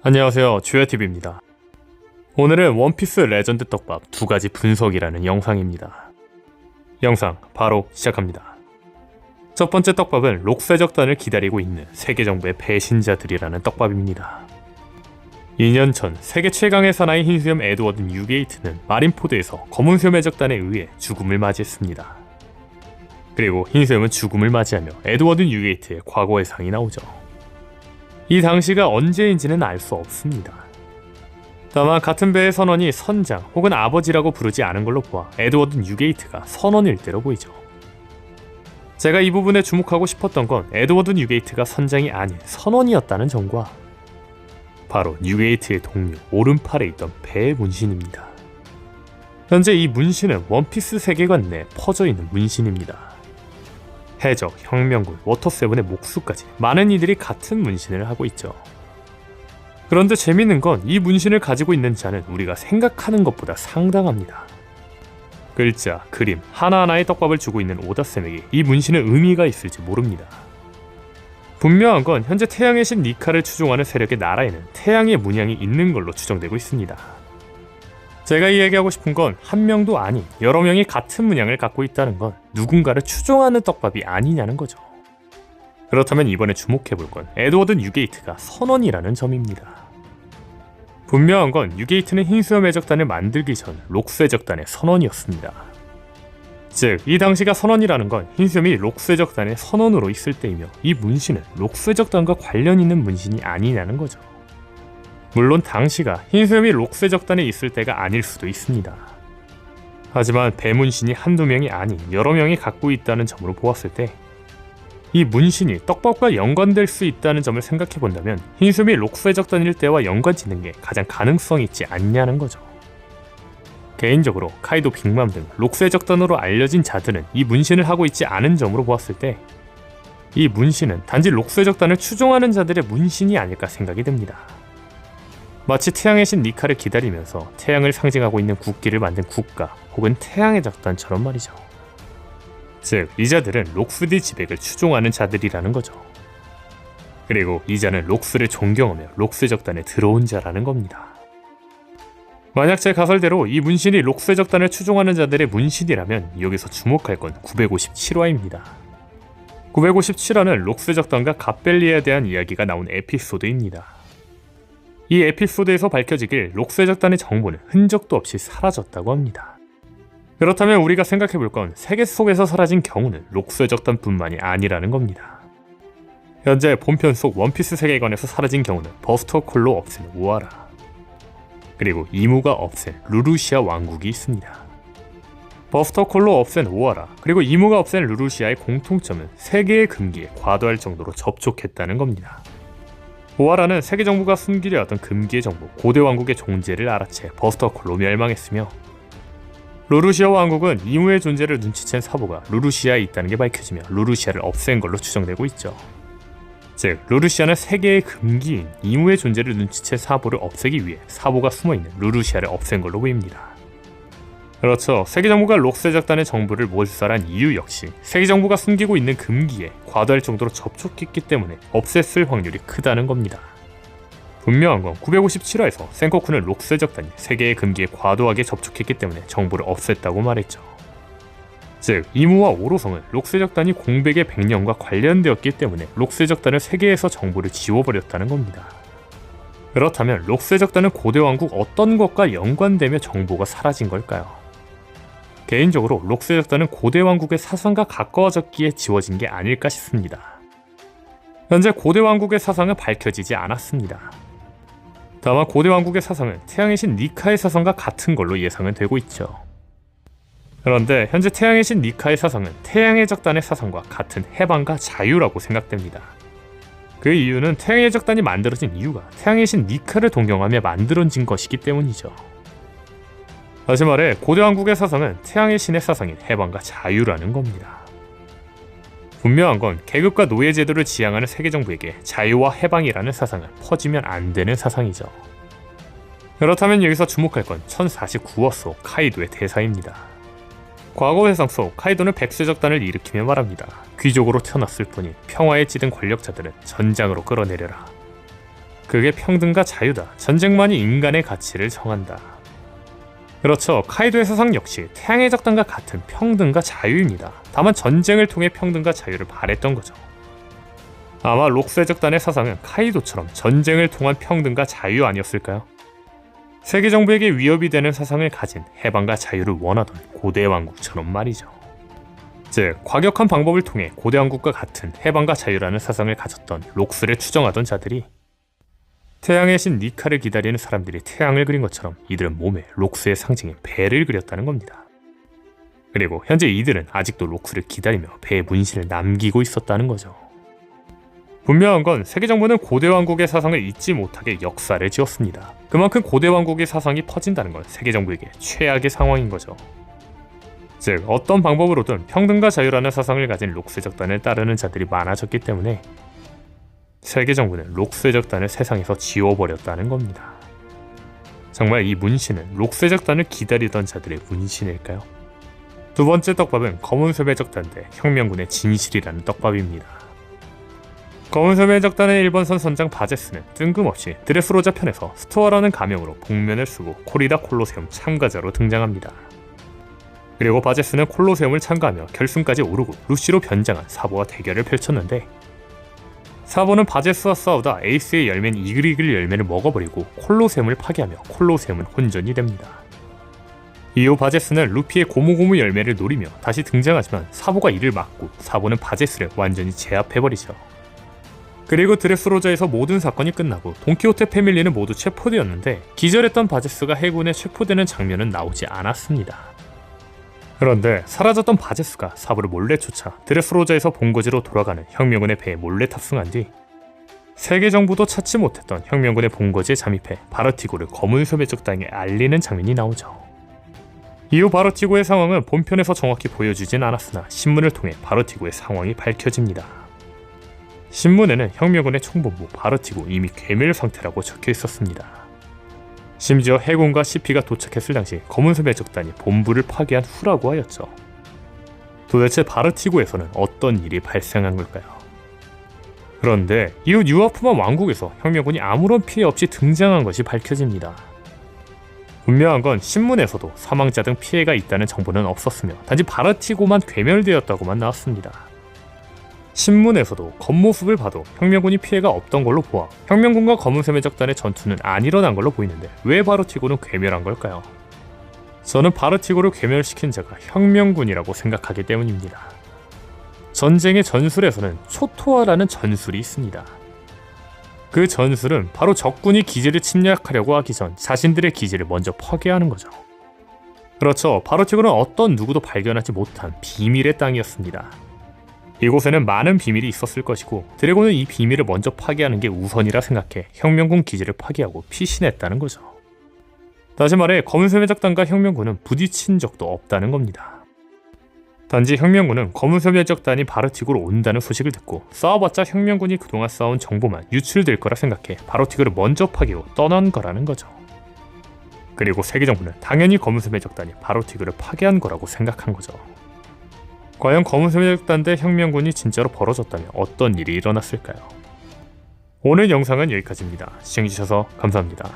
안녕하세요, 주야TV입니다. 오늘은 원피스 레전드 떡밥 2가지 분석이라는 영상입니다. 영상 바로 시작합니다. 첫 번째 떡밥은 록세적단을 기다리고 있는 세계정부의 배신자들이라는 떡밥입니다. 2년 전 세계 최강의 사나이 흰수염 에드워드 뉴게이트는 마린포드에서 검은 수염 해적단에 의해 죽음을 맞이했습니다. 그리고 흰수염은 죽음을 맞이하며 에드워드 뉴게이트의 과거의 상이 나오죠. 이 당시가 언제인지는 알 수 없습니다. 다만 같은 배의 선원이 선장 혹은 아버지라고 부르지 않은 걸로 보아 에드워드 뉴게이트가 선원일 때로 보이죠. 제가 이 부분에 주목하고 싶었던 건 에드워드 뉴게이트가 선장이 아닌 선원이었다는 점과 바로 뉴게이트의 동료 오른팔에 있던 배의 문신입니다. 현재 이 문신은 원피스 세계관 내에 퍼져있는 문신입니다. 해적, 혁명군, 워터7의 목수까지 많은 이들이 같은 문신을 하고 있죠. 그런데 재밌는 건 이 문신을 가지고 있는 자는 우리가 생각하는 것보다 상당합니다. 글자, 그림, 하나하나의 떡밥을 주고 있는 오다쌤에게 이 문신의 의미가 있을지 모릅니다. 분명한 건 현재 태양의 신 니카를 추종하는 세력의 나라에는 태양의 문양이 있는 걸로 추정되고 있습니다. 제가 이야기하고 싶은 건 한 명도 아닌 여러 명이 같은 문양을 갖고 있다는 건 누군가를 추종하는 떡밥이 아니냐는 거죠. 그렇다면 이번에 주목해볼 건 에드워드 뉴게이트가 선원이라는 점입니다. 분명한 건 뉴게이트는 흰수염 해적단을 만들기 전 록스 해적단의 선원이었습니다. 즉, 이 당시가 선원이라는 건 흰수염이 록스 해적단의 선원으로 있을 때이며 이 문신은 록스 해적단과 관련 있는 문신이 아니냐는 거죠. 물론 당시가 흰수염이 록스 해적단에 있을 때가 아닐 수도 있습니다. 하지만 배문신이 한두 명이 아닌 여러 명이 갖고 있다는 점으로 보았을 때 이 문신이 떡밥과 연관될 수 있다는 점을 생각해본다면 흰수염이 록스 해적단일 때와 연관짓는 게 가장 가능성이 있지 않냐는 거죠. 개인적으로 카이도, 빅맘 등 록스 해적단으로 알려진 자들은 이 문신을 하고 있지 않은 점으로 보았을 때 이 문신은 단지 록스 해적단을 추종하는 자들의 문신이 아닐까 생각이 듭니다. 마치 태양의 신 니카를 기다리면서 태양을 상징하고 있는 국기를 만든 국가 혹은 태양의 적단처럼 말이죠. 즉, 이 자들은 록스디 지백을 추종하는 자들이라는 거죠. 그리고 이 자는 록스를 존경하며 록스 적단에 들어온 자라는 겁니다. 만약 제 가설대로 이 문신이 록스 적단을 추종하는 자들의 문신이라면 여기서 주목할 건 957화입니다. 957화는 록스 적단과 갓벨리에 대한 이야기가 나온 에피소드입니다. 이 에피소드에서 밝혀지길 록스 해적단의 정보는 흔적도 없이 사라졌다고 합니다. 그렇다면 우리가 생각해볼 건 세계 속에서 사라진 경우는 록스 해적단 뿐만이 아니라는 겁니다. 현재 본편 속 원피스 세계관에서 사라진 경우는 버스터 콜로 없앤 오하라, 그리고 이무가 없앤 루루시아 왕국이 있습니다. 버스터 콜로 없앤 오하라 그리고 이무가 없앤 루루시아의 공통점은 세계의 금기에 과도할 정도로 접촉했다는 겁니다. 오하라는 세계 정부가 숨기려 하던 금기의 정보 고대 왕국의 존재를 알아채 버스터 콜로 멸망했으며 루루시아 왕국은 이무의 존재를 눈치챈 사보가 루루시아에 있다는 게 밝혀지며 루루시아를 없앤 걸로 추정되고 있죠. 즉, 루루시아는 세계의 금기인 이무의 존재를 눈치챈 사보를 없애기 위해 사보가 숨어있는 루루시아를 없앤 걸로 보입니다. 그렇죠. 세계정부가 록스 해적단의 정보를 몰살한 이유 역시 세계정부가 숨기고 있는 금기에 과도할 정도로 접촉했기 때문에 없앴을 확률이 크다는 겁니다. 분명한 건 957화에서 센코쿠는 록스 해적단이 세계의 금기에 과도하게 접촉했기 때문에 정보를 없앴다고 말했죠. 즉, 이무와 오로성은 록스 해적단이 공백의 100년과 관련되었기 때문에 록스 해적단을 세계에서 정보를 지워버렸다는 겁니다. 그렇다면 록스 해적단은 고대 왕국 어떤 것과 연관되며 정보가 사라진 걸까요? 개인적으로 록스 해적단은 고대 왕국의 사상과 가까워졌기에 지워진 게 아닐까 싶습니다. 현재 고대 왕국의 사상은 밝혀지지 않았습니다. 다만 고대 왕국의 사상은 태양의 신 니카의 사상과 같은 걸로 예상은 되고 있죠. 그런데 현재 태양의 신 니카의 사상은 태양의 적단의 사상과 같은 해방과 자유라고 생각됩니다. 그 이유는 태양의 적단이 만들어진 이유가 태양의 신 니카를 동경하며 만들어진 것이기 때문이죠. 다시 말해 고대 왕국의 사상은 태양의 신의 사상인 해방과 자유라는 겁니다. 분명한 건 계급과 노예 제도를 지향하는 세계 정부에게 자유와 해방이라는 사상은 퍼지면 안 되는 사상이죠. 그렇다면 여기서 주목할 건 1049화 속 카이도의 대사입니다. 과거 회상 속 카이도는 백세적단을 일으키며 말합니다. 귀족으로 태어났을 뿐인 평화에 찌든 권력자들은 전장으로 끌어내려라. 그게 평등과 자유다. 전쟁만이 인간의 가치를 정한다. 그렇죠. 카이도의 사상 역시 태양의 적단과 같은 평등과 자유입니다. 다만 전쟁을 통해 평등과 자유를 바랬던 거죠. 아마 록스의 적단의 사상은 카이도처럼 전쟁을 통한 평등과 자유 아니었을까요? 세계 정부에게 위협이 되는 사상을 가진 해방과 자유를 원하던 고대 왕국처럼 말이죠. 즉, 과격한 방법을 통해 고대 왕국과 같은 해방과 자유라는 사상을 가졌던 록스를 추정하던 자들이 태양의 신 니카를 기다리는 사람들이 태양을 그린 것처럼 이들은 몸에 록스의 상징인 배를 그렸다는 겁니다. 그리고 현재 이들은 아직도 록스를 기다리며 배의 문신을 남기고 있었다는 거죠. 분명한 건 세계 정부는 고대 왕국의 사상을 잊지 못하게 역사를 지었습니다. 그만큼 고대 왕국의 사상이 퍼진다는 건 세계 정부에게 최악의 상황인 거죠. 즉, 어떤 방법으로든 평등과 자유라는 사상을 가진 록스의 적단을 따르는 자들이 많아졌기 때문에 세계 정부는 록스의 적단을 세상에서 지워버렸다는 겁니다. 정말 이 문신은 록스의 적단을 기다리던 자들의 문신일까요? 두 번째 떡밥은 검은소의 적단 대 혁명군의 진실이라는 떡밥입니다. 검은소의 적단의 1번선 선장 바제스는 뜬금없이 드레스로자 편에서 스토어라는 가명으로 복면을 쓰고 코리다 콜로세움 참가자로 등장합니다. 그리고 바제스는 콜로세움을 참가하며 결승까지 오르고 루시로 변장한 사보와 대결을 펼쳤는데, 사보는 바제스와 싸우다 에이스의 열매인 이글이글 열매를 먹어버리고 콜로세움을 파괴하며 콜로세움은 혼전이 됩니다. 이후 바제스는 루피의 고무고무 열매를 노리며 다시 등장하지만 사보가 이를 막고 사보는 바제스를 완전히 제압해버리죠. 그리고 드레스로자에서 모든 사건이 끝나고 돈키호테 패밀리는 모두 체포되었는데 기절했던 바제스가 해군에 체포되는 장면은 나오지 않았습니다. 그런데 사라졌던 바제스가 사부를 몰래 쫓아 드레스로자에서 본거지로 돌아가는 혁명군의 배에 몰래 탑승한 뒤 세계 정부도 찾지 못했던 혁명군의 본거지에 잠입해 바르티고를 검은 소매 적단에 알리는 장면이 나오죠. 이후 바르티고의 상황은 본편에서 정확히 보여주진 않았으나 신문을 통해 바르티고의 상황이 밝혀집니다. 신문에는 혁명군의 총본부 바르티고 이미 괴멸 상태라고 적혀 있었습니다. 심지어 해군과 CP가 도착했을 당시 검은소매 적단이 본부를 파괴한 후라고 하였죠. 도대체 바르티고에서는 어떤 일이 발생한 걸까요? 그런데 이후 뉴아프만 왕국에서 혁명군이 아무런 피해 없이 등장한 것이 밝혀집니다. 분명한 건 신문에서도 사망자 등 피해가 있다는 정보는 없었으며 단지 바르티고만 괴멸되었다고만 나왔습니다. 신문에서도 겉모습을 봐도 혁명군이 피해가 없던 걸로 보아 혁명군과 검은소매 적단의 전투는 안 일어난 걸로 보이는데 왜 바르티고는 괴멸한 걸까요? 저는 바르티고를 괴멸시킨 자가 혁명군이라고 생각하기 때문입니다. 전쟁의 전술에서는 초토화라는 전술이 있습니다. 그 전술은 바로 적군이 기지를 침략하려고 하기 전 자신들의 기지를 먼저 파괴하는 거죠. 그렇죠. 바르티고는 어떤 누구도 발견하지 못한 비밀의 땅이었습니다. 이곳에는 많은 비밀이 있었을 것이고 드래곤은 이 비밀을 먼저 파괴하는 게 우선이라 생각해 혁명군 기지를 파괴하고 피신했다는 거죠. 다시 말해 검은소매 적단과 혁명군은 부딪힌 적도 없다는 겁니다. 단지 혁명군은 검은소매 적단이 바르티고로 온다는 소식을 듣고 싸워봤자 혁명군이 그동안 쌓아온 정보만 유출될 거라 생각해 바르티고를 먼저 파괴하고 떠난 거라는 거죠. 그리고 세계정부는 당연히 검은소매 적단이 바르티고를 파괴한 거라고 생각한 거죠. 과연 검은소매 적단 대 혁명군이 진짜로 벌어졌다면 어떤 일이 일어났을까요? 오늘 영상은 여기까지입니다. 시청해주셔서 감사합니다.